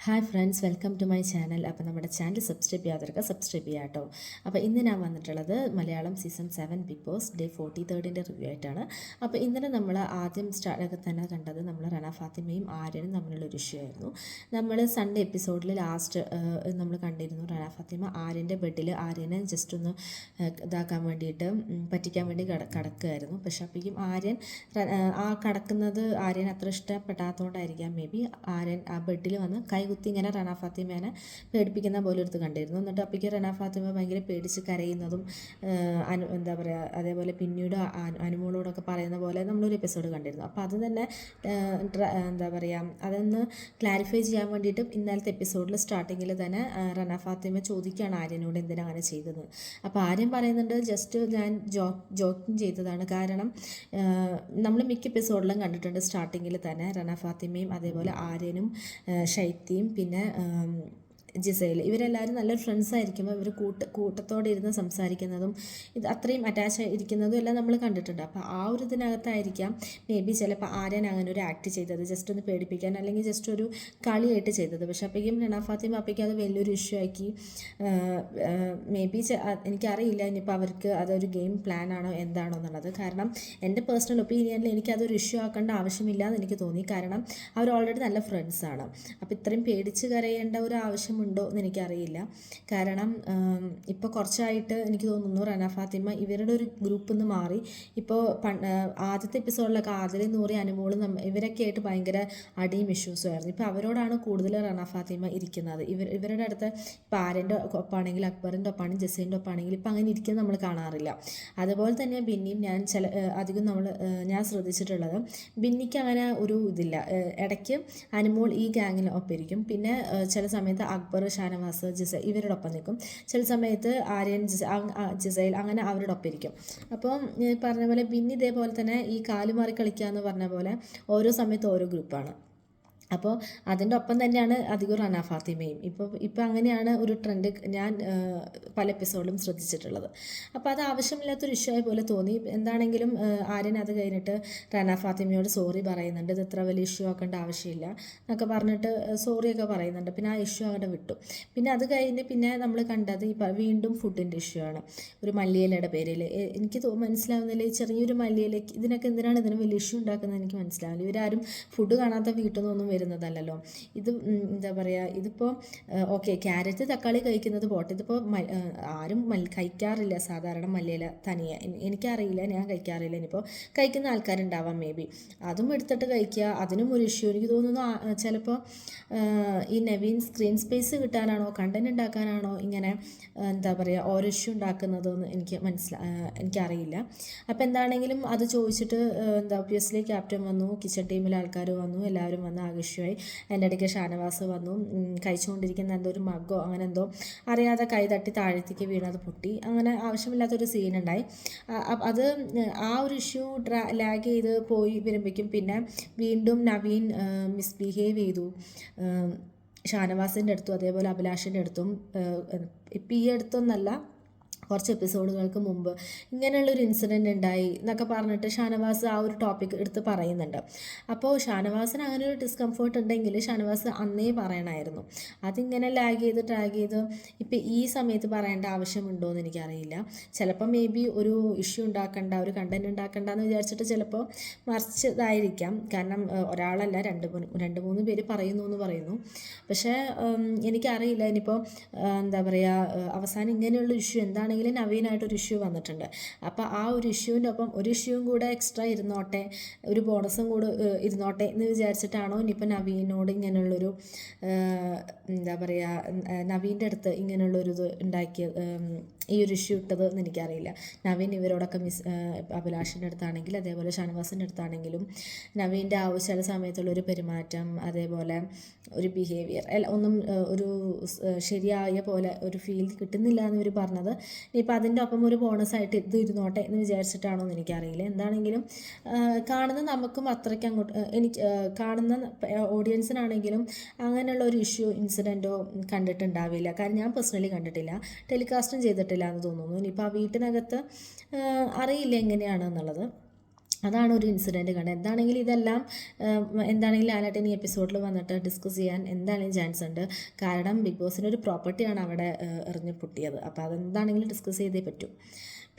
Hi friends, welcome to my channel. അപ്പോൾ നമ്മുടെ channel subscribe ചെയ്യാത്തവർക്ക് subscribe ചെയ്യാം കേട്ടോ. അപ്പോൾ ഇന്ന് ഞാൻ വന്നിട്ടുള്ളത് Malayalam season 7 Bigg Boss day 43ൻ്റെ റിവ്യൂ ആയിട്ടാണ്. അപ്പോൾ ഇന്നലെ നമ്മൾ ആദ്യം സ്റ്റാർട്ടൊക്കെ തന്നെ കണ്ടത് നമ്മൾ റന ഫാത്തിമയും ആര്യനും തമ്മിലുള്ള ഒരു ഇഷ്യൂ ആയിരുന്നു. നമ്മൾ സൺഡേ എപ്പിസോഡിൽ ലാസ്റ്റ് നമ്മൾ കണ്ടിരുന്നു റന ഫാത്തിമ ആര്യൻ്റെ ബെഡിൽ ആര്യനെ ജസ്റ്റ് ഒന്ന് ഇതാക്കാൻ വേണ്ടിയിട്ട് പറ്റിക്കാൻ വേണ്ടി കിടക്കുകയായിരുന്നു. പക്ഷെ അപ്പോഴേക്കും ആര്യൻ ആ കിടക്കുന്നത് ആര്യൻ അത്ര ഇഷ്ടപ്പെടാത്തതുകൊണ്ടായിരിക്കാം മേ ബി ആര്യൻ ആ ബെഡിൽ വന്ന് കുത്തി ഇങ്ങനെ റന ഫാത്തിമേനെ പേടിപ്പിക്കുന്ന പോലെ എടുത്ത് കണ്ടിരുന്നു. എന്നിട്ട് അപ്പോഴേക്കും റന ഫാത്തിമ ഭയങ്കര പേടിച്ച് കരയുന്നതും എന്താ പറയുക, അതേപോലെ പിന്നീട് അനുമോളോടൊക്കെ പറയുന്ന പോലെ നമ്മളൊരു എപ്പിസോഡ് കണ്ടിരുന്നു. അപ്പോൾ അത് തന്നെ എന്താ പറയുക, അതൊന്ന് ക്ലാരിഫൈ ചെയ്യാൻ വേണ്ടിയിട്ട് ഇന്നലത്തെ എപ്പിസോഡിൽ സ്റ്റാർട്ടിങ്ങിൽ തന്നെ റന ഫാത്തിമ ചോദിക്കുകയാണ് ആര്യനോട് എന്തിനാണ് അങ്ങനെ ചെയ്തത്. അപ്പോൾ ആര്യൻ പറയുന്നുണ്ട് ജസ്റ്റ് ഞാൻ ജോക്കിങ് ചെയ്തതാണ്. കാരണം നമ്മൾ മിക്ക എപ്പിസോഡിലും കണ്ടിട്ടുണ്ട് സ്റ്റാർട്ടിങ്ങിൽ തന്നെ റന ഫാത്തിമയും അതേപോലെ ആര്യനും ഷൈത്തിയും പിന്നെ ജിസയിൽ ഇവരെല്ലാവരും നല്ലൊരു ഫ്രണ്ട്സ് ആയിരിക്കുമ്പോൾ ഇവർ കൂട്ടത്തോടെ ഇരുന്ന് സംസാരിക്കുന്നതും ഇത് അത്രയും അറ്റാച്ച് ഇരിക്കുന്നതും എല്ലാം നമ്മൾ കണ്ടിട്ടുണ്ട്. അപ്പോൾ ആ ഒരു ഇതിനകത്തായിരിക്കാം മേ ബി ചിലപ്പോൾ ആര്യൻ അങ്ങനെ ഒരു ആക്ട് ചെയ്തത്, ജസ്റ്റ് ഒന്ന് പേടിപ്പിക്കാൻ അല്ലെങ്കിൽ ജസ്റ്റ് ഒരു കളിയായിട്ട് ചെയ്തത്. പക്ഷെ അപ്പോഴേക്കും റന ഫാത്തിമ അപ്പോഴേക്കും അത് വലിയൊരു ഇഷ്യൂ ആക്കി. മേ ബി എനിക്കറിയില്ല ഇനിയിപ്പോൾ അവർക്ക് അതൊരു ഗെയിം പ്ലാൻ ആണോ എന്താണോ എന്നുള്ളത്. കാരണം എൻ്റെ പേഴ്സണൽ ഒപ്പീനിയനിൽ എനിക്കതൊരു ഇഷ്യൂ ആക്കേണ്ട ആവശ്യമില്ല എന്ന് എനിക്ക് തോന്നി. കാരണം അവർ ഓൾറെഡി നല്ല ഫ്രണ്ട്സാണ്. അപ്പോൾ ഇത്രയും പേടിച്ച് കരയേണ്ട ഒരു ആവശ്യമുണ്ടോ എന്ന് എനിക്കറിയില്ല. കാരണം ഇപ്പോൾ കുറച്ചായിട്ട് എനിക്ക് തോന്നുന്നു റന ഫാത്തിമ ഇവരുടെ ഒരു ഗ്രൂപ്പിൽ നിന്ന് മാറി. ഇപ്പോൾ ആദ്യത്തെ എപ്പിസോഡിലൊക്കെ ആദിലും നൂറി അനുമോളും ഇവരൊക്കെ ആയിട്ട് ഭയങ്കര അടിയും ഇഷ്യൂസും ആയിരുന്നു. ഇപ്പോൾ അവരോടാണ് കൂടുതൽ റന ഫാത്തിമ ഇരിക്കുന്നത്. ഇവരുടെ അടുത്ത് ഇപ്പോൾ ആര്യൻ്റെ ഒപ്പാണെങ്കിൽ അക്ബറിൻ്റെ ഒപ്പാണെങ്കിൽ ജസീൻ്റെ ഒപ്പാണെങ്കിൽ ഇപ്പോൾ അങ്ങനെ ഇരിക്കുന്നത് നമ്മൾ കാണാറില്ല. അതുപോലെ തന്നെ ബിന്നിയും അധികം ഞാൻ ശ്രദ്ധിച്ചിട്ടുള്ളത് ബിന്നിക്ക് അങ്ങനെ ഒരു ഇതില്ല. ഇടയ്ക്ക് അനുമോൾ ഈ ഗാങ്ങിൽ ഒപ്പിരിക്കും, പിന്നെ ചില സമയത്ത് അക്ബർ, ഷാനവാസ്, ജിസൈൽ ഇവരുടെ ഒപ്പം നിൽക്കും. ചില സമയത്ത് ആര്യൻ, ജിസൈൽ അങ്ങനെ അവരുടെ ഒപ്പം ഇരിക്കും. അപ്പോൾ പറഞ്ഞ പോലെ ബിന്നി ഇതേപോലെ തന്നെ ഈ കാലുമാറി കളിക്കുക എന്ന് പറഞ്ഞ പോലെ ഓരോ സമയത്ത് ഓരോ ഗ്രൂപ്പാണ്. അപ്പോൾ അതിൻ്റെ ഒപ്പം തന്നെയാണ് അധികം റന ഫാത്തിമയും. ഇപ്പോൾ അങ്ങനെയാണ് ഒരു ട്രെൻഡ് ഞാൻ പല എപ്പിസോഡിലും ശ്രദ്ധിച്ചിട്ടുള്ളത്. അപ്പോൾ അത് ആവശ്യമില്ലാത്തൊരു ഇഷ്യൂ ആയ പോലെ തോന്നി. എന്താണെങ്കിലും ആര്യൻ അത് കഴിഞ്ഞിട്ട് റന ഫാത്തിമയോട് സോറി പറയുന്നുണ്ട്, ഇത് ഇത്ര വലിയ ഇഷ്യൂ ആക്കേണ്ട ആവശ്യമില്ല എന്നൊക്കെ പറഞ്ഞിട്ട് സോറിയൊക്കെ പറയുന്നുണ്ട്. പിന്നെ ആ ഇഷ്യൂ അവിടെ വിട്ടു. പിന്നെ അത് കഴിഞ്ഞ് പിന്നെ നമ്മൾ കണ്ടത് വീണ്ടും ഫുഡിൻ്റെ ഇഷ്യൂ ആണ്. ഒരു മല്ലിയിലയുടെ പേരിൽ എനിക്ക് മനസ്സിലാവുന്നില്ല, ഈ ചെറിയൊരു മല്ലിയിലേക്ക് ഇതിനൊക്കെ എന്തിനാണ് ഇതിന് വലിയ ഇഷ്യൂ ഉണ്ടാക്കുന്നത് എനിക്ക് മനസ്സിലാവില്ല. ഇവരാരും ഫുഡ് കാണാത്ത വീട്ടിൽ നിന്നൊന്നും വരുന്നതല്ലല്ലോ. ഇത് എന്താ പറയുക, ഇതിപ്പോൾ ഓക്കെ ക്യാരറ്റ് തക്കാളി കഴിക്കുന്നത് പോട്ടെ, ഇതിപ്പോൾ ആരും കഴിക്കാറില്ല സാധാരണ മല്ലിയില തനിയെ. എനിക്കറിയില്ല, ഞാൻ കഴിക്കാറില്ല. ഇനിയിപ്പോൾ കഴിക്കുന്ന ആൾക്കാരുണ്ടാവാം മേ ബി, അതും എടുത്തിട്ട് കഴിക്കുക, അതിനും ഒരു ഇഷ്യൂ. എനിക്ക് തോന്നുന്നു ചിലപ്പോൾ ഈ നവീൻ സ്ക്രീൻ സ്പേസ് കിട്ടാനാണോ കണ്ടന്റ് ഉണ്ടാക്കാനാണോ ഇങ്ങനെ എന്താ പറയുക ഓരോ ഇഷ്യൂ ഉണ്ടാക്കുന്നതെന്ന് എനിക്കറിയില്ല. അപ്പോൾ എന്താണെങ്കിലും അത് ചോദിച്ചിട്ട് ഒബ്വിയസ്ലി ക്യാപ്റ്റൻ വന്നു, കിച്ചൺ ടീമിലെ ആൾക്കാർ വന്നു, എല്ലാവരും വന്ന് ആകെ ഇഷ്യൂ ആയി. അതിൻ്റെ ഇടയ്ക്ക് ഷാനവാസ് വന്നു, കഴിച്ചുകൊണ്ടിരിക്കുന്ന എന്തോ ഒരു മഗ്ഗോ അങ്ങനെ എന്തോ അറിയാതെ കൈ തട്ടി താഴത്തേക്ക് വീണത് പൊട്ടി, അങ്ങനെ ആവശ്യമില്ലാത്തൊരു സീനുണ്ടായി. അത് ആ ഒരു ഇഷ്യൂ ലാഗ് ചെയ്ത് പോയി വരുമ്പോഴേക്കും പിന്നെ വീണ്ടും നവീൻ മിസ്ബിഹേവ് ചെയ്തു. ഷാനവാസിൻ്റെ അടുത്തും അതേപോലെ അഭിലാഷിൻ്റെ അടുത്തും ഇപ്പം ഈ അടുത്തൊന്നല്ല കുറച്ച് എപ്പിസോഡുകൾക്ക് മുമ്പ് ഇങ്ങനെയുള്ളൊരു ഇൻസിഡൻറ്റ് ഉണ്ടായി എന്നൊക്കെ പറഞ്ഞിട്ട് ഷാനവാസ് ആ ഒരു ടോപ്പിക് എടുത്ത് പറയുന്നുണ്ട്. അപ്പോൾ ഷാനവാസിന് അങ്ങനെ ഒരു ഡിസ്കംഫേർട്ട് ഉണ്ടെങ്കിൽ ഷാനവാസ് അന്നേ പറയണമായിരുന്നു. അതിങ്ങനെ ലാഗ് ചെയ്ത് ഇപ്പം ഈ സമയത്ത് പറയേണ്ട ആവശ്യമുണ്ടോ എന്ന് എനിക്കറിയില്ല. ചിലപ്പോൾ മേ ബി ഒരു ഇഷ്യൂ ഉണ്ടാക്കണ്ട, ഒരു കണ്ടൻറ് ഉണ്ടാക്കണ്ട എന്ന് വിചാരിച്ചിട്ട് ചിലപ്പോൾ മറിച്ചതായിരിക്കാം. കാരണം ഒരാളല്ല രണ്ട് മൂന്ന് പേര് പറയുന്നു എന്ന് പറയുന്നു. പക്ഷേ എനിക്കറിയില്ല ഇനിയിപ്പോൾ എന്താ പറയുക, അവസാനം ഇങ്ങനെയുള്ള ഇഷ്യൂ എന്താണെങ്കിലും നവീനായിട്ടൊരു ഇഷ്യൂ വന്നിട്ടുണ്ട്. അപ്പോൾ ആ ഒരു ഇഷ്യൂവിൻ്റെ ഒപ്പം ഒരു ഇഷ്യൂവും കൂടെ എക്സ്ട്രാ ഇരുന്നോട്ടെ, ഒരു ബോണസും കൂടെ ഇരുന്നോട്ടെ എന്ന് വിചാരിച്ചിട്ടാണോ ഇനിയിപ്പോൾ നവീനോട് ഇങ്ങനെയുള്ളൊരു എന്താ പറയുക, നവീൻ്റെ അടുത്ത് ഇങ്ങനെയുള്ളൊരു ഇത് ഉണ്ടാക്കിയത്, ഈ ഒരു ഇഷ്യൂ ഇട്ടത് എന്ന് എനിക്കറിയില്ല. നവീൻ ഇവരോടൊക്കെ അഭിലാഷിൻ്റെ അടുത്താണെങ്കിൽ അതേപോലെ ഷാനവാസിൻ്റെ അടുത്താണെങ്കിലും നവീൻ്റെ ആ ചില സമയത്തുള്ളൊരു പെരുമാറ്റം അതേപോലെ ഒരു ബിഹേവിയർ ഒന്നും ഒരു ശരിയായ പോലെ ഒരു ഫീൽ കിട്ടുന്നില്ല എന്നിവർ പറഞ്ഞത്. ഇനിയിപ്പോൾ അതിൻ്റെ ഒപ്പം ഒരു ബോണസായിട്ട് ഇത് ഇരുന്നോട്ടെ എന്ന് വിചാരിച്ചിട്ടാണോ എന്ന് എനിക്കറിയില്ല. എന്താണെങ്കിലും കാണുന്ന നമുക്കും അത്രയ്ക്ക് എനിക്ക് കാണുന്ന ഓഡിയൻസിനാണെങ്കിലും അങ്ങനെയുള്ള ഒരു ഇഷ്യൂ ഇൻസിഡൻറ്റോ കണ്ടിട്ടുണ്ടാവില്ല. കാരണം ഞാൻ പേഴ്സണലി കണ്ടിട്ടില്ല, ടെലികാസ്റ്റും ചെയ്തിട്ടില്ല എന്ന് തോന്നുന്നു. ഇനിയിപ്പോൾ ആ വീട്ടിനകത്ത് അറിയില്ല എങ്ങനെയാണെന്നുള്ളത്. അതാണ് ഒരു ഇൻസിഡൻറ്റ് കണ്ടത്. എന്താണെങ്കിലും ഇതെല്ലാം എന്താണെങ്കിലും ലാലേട്ടൻ ഈ എപ്പിസോഡിൽ വന്നിട്ട് ഡിസ്കസ് ചെയ്യാൻ എന്താണെങ്കിലും ചാൻസ് ഉണ്ട്. കാരണം ബിഗ് ബോസിൻ്റെ ഒരു പ്രോപ്പർട്ടിയാണ് അവിടെ എറിഞ്ഞ് പൊട്ടിയത്. അപ്പോൾ അതെന്താണെങ്കിലും ഡിസ്കസ് ചെയ്തേ പറ്റൂ.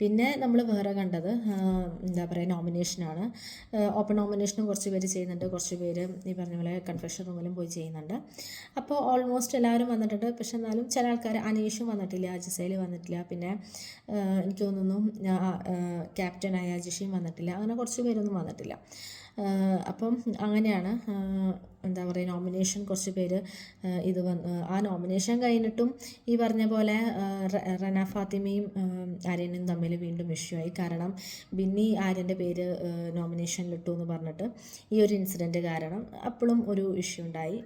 പിന്നെ നമ്മൾ വേറെ കണ്ടത് എന്താ പറയുക, നോമിനേഷനാണ്. ഓപ്പൺ നോമിനേഷനും കുറച്ച് പേര് ചെയ്യുന്നുണ്ട്, കുറച്ച് പേര് ഈ പറഞ്ഞ പോലെ കൺഫെഷൻ റൂമിലും പോയി ചെയ്യുന്നുണ്ട്. അപ്പോൾ ഓൾമോസ്റ്റ് എല്ലാവരും വന്നിട്ടുണ്ട്. പക്ഷെ എന്നാലും ചില ആൾക്കാർ, അനീഷും വന്നിട്ടില്ല, ജിസേൽ വന്നിട്ടില്ല, പിന്നെ എനിക്ക് തോന്നുന്നു ക്യാപ്റ്റനായ ജിഷിയും വന്നിട്ടില്ല. അങ്ങനെ കുറച്ച് പേരൊന്നും വന്നിട്ടില്ല. അപ്പം അങ്ങനെയാണ് എന്താ പറയുക, നോമിനേഷൻ കുറച്ച് പേര് ഇത് ആ നോമിനേഷൻ കഴിഞ്ഞിട്ടും ഈ പറഞ്ഞ പോലെ റന ഫാത്തിമയും ആര്യനും തമ്മിൽ വീണ്ടും ഇഷ്യൂ ആയി. കാരണം ബിന്നി ആര്യൻ്റെ പേര് നോമിനേഷനിലിട്ടു എന്ന് പറഞ്ഞിട്ട് ഈ ഒരു ഇൻസിഡൻറ്റ് കാരണം അപ്പോഴും ഒരു ഇഷ്യൂ ഉണ്ടായി.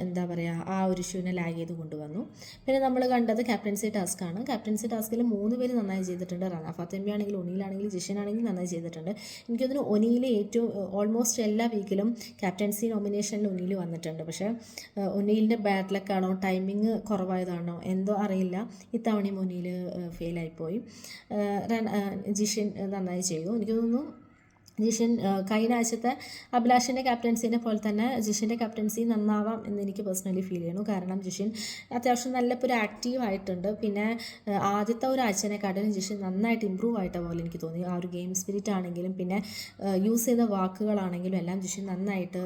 എന്താ പറയുക, ആ ഒരു ഇഷ്യൂവിനെ ലാഗ് ചെയ്ത് കൊണ്ടുവന്നു. പിന്നെ നമ്മൾ കണ്ടത് ക്യാപ്റ്റൻസി ടാസ്ക്കാണ്. ക്യാപ്റ്റൻസി ടാസ്കിൽ 3 പേര് നന്നായി ചെയ്തിട്ടുണ്ട്. റന ഫാത്തിമയാണെങ്കിലും ഒനിയിലാണെങ്കിലും ജിഷനാണെങ്കിലും നന്നായി ചെയ്തിട്ടുണ്ട്. എനിക്കതിന് ഒനിയിൽ ഏറ്റവും ഓൾമോസ്റ്റ് എല്ലാ വീക്കിലും ക്യാപ്റ്റൻസി നോമിനേഷനിൽ ഒനിയിൽ വന്നിട്ടുണ്ട്. പക്ഷേ ഒനിയിലിൻ്റെ ബാഡ് ലക്കാണോ ടൈമിങ് കുറവായതാണോ എന്തോ അറിയില്ല, ഇത്തവണയും ഒനിയിൽ ഫെയിലായിപ്പോയി. ജിഷിൻ നന്നായി ചെയ്തു. എനിക്ക് തോന്നുന്നു ജിഷൻ കഴിഞ്ഞ ആഴ്ചത്തെ അഭിലാഷിൻ്റെ ക്യാപ്റ്റൻസിനെ പോലെ തന്നെ ജിഷിൻ്റെ ക്യാപ്റ്റൻസി നന്നാവാം എന്ന് എനിക്ക് പേഴ്സണലി ഫീൽ ചെയ്യുന്നു. കാരണം ജിഷിൻ അത്യാവശ്യം നല്ലപ്പോൾ ഒരു ആക്റ്റീവ് ആയിട്ടുണ്ട്. പിന്നെ ആദ്യത്തെ ഒരു ആഴ്ചനെക്കാട്ടിലും ജിഷിൻ നന്നായിട്ട് ഇമ്പ്രൂവ് ആയിട്ട പോലെ എനിക്ക് തോന്നി. ആ ഒരു ഗെയിം സ്പിരിറ്റ് ആണെങ്കിലും പിന്നെ യൂസ് ചെയ്ത വാക്കുകളാണെങ്കിലും എല്ലാം ജിഷിൻ നന്നായിട്ട്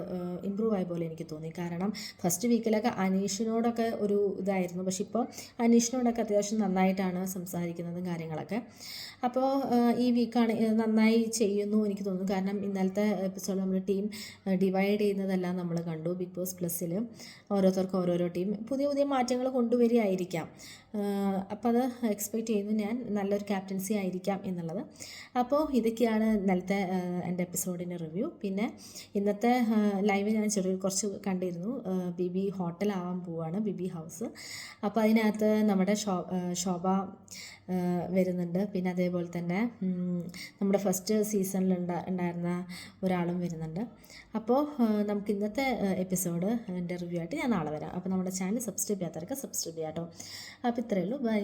ഇമ്പ്രൂവ് ആയ പോലെ എനിക്ക് തോന്നി. കാരണം ഫസ്റ്റ് വീക്കിലൊക്കെ അനീഷിനോടൊക്കെ ഒരു ഇതായിരുന്നു, പക്ഷെ ഇപ്പോൾ അനീഷിനോടൊക്കെ അത്യാവശ്യം നന്നായിട്ടാണ് സംസാരിക്കുന്നതും കാര്യങ്ങളൊക്കെ. അപ്പോൾ ഈ വീക്കാണ് നന്നായി ചെയ്യുന്നു എനിക്ക് തോന്നുന്നു. കാരണം ഇന്നലത്തെ എപ്പിസോഡ് നമ്മൾ ടീം ഡിവൈഡ് ചെയ്യുന്നതെല്ലാം നമ്മൾ കണ്ടു. ബിഗ് ബോസ് പ്ലസ്സിൽ ഓരോരുത്തർക്കും ഓരോരോ ടീം പുതിയ പുതിയ മാറ്റങ്ങൾ കൊണ്ടുവരികയായിരിക്കാം. അപ്പോൾ അത് എക്സ്പെക്റ്റ് ചെയ്യുന്നു ഞാൻ, നല്ലൊരു ക്യാപ്റ്റൻസി ആയിരിക്കാം എന്നുള്ളത്. അപ്പോൾ ഇതൊക്കെയാണ് ഇന്നലത്തെ എൻ്റെ എപ്പിസോഡിൻ്റെ റിവ്യൂ. പിന്നെ ഇന്നത്തെ ലൈവ് ഞാൻ കുറച്ച് കണ്ടിരുന്നു. ബിബി ഹോട്ടലാവാൻ പോവുകയാണ്, ബിബി ഹൗസ്. അപ്പോൾ അതിനകത്ത് നമ്മുടെ ശോഭ വരുന്നുണ്ട്. പിന്നെ അതേപോലെ തന്നെ നമ്മുടെ ഫസ്റ്റ് സീസണിൽ ഉണ്ടായിരുന്ന ഒരാളും വരുന്നുണ്ട്. അപ്പോൾ നമുക്ക് ഇന്നത്തെ എപ്പിസോഡ് എൻ്റെ റിവ്യൂ ആയിട്ട് ഞാൻ നാളെ വരാം. അപ്പോൾ നമ്മുടെ ചാനൽ സബ്സ്ക്രൈബ് ചെയ്യാത്തവരൊക്കെ സബ്സ്ക്രൈബ് ചെയ്യാം കേട്ടോ. അപ്പോൾ ഇത്രയേ ഉള്ളൂ, ബൈ.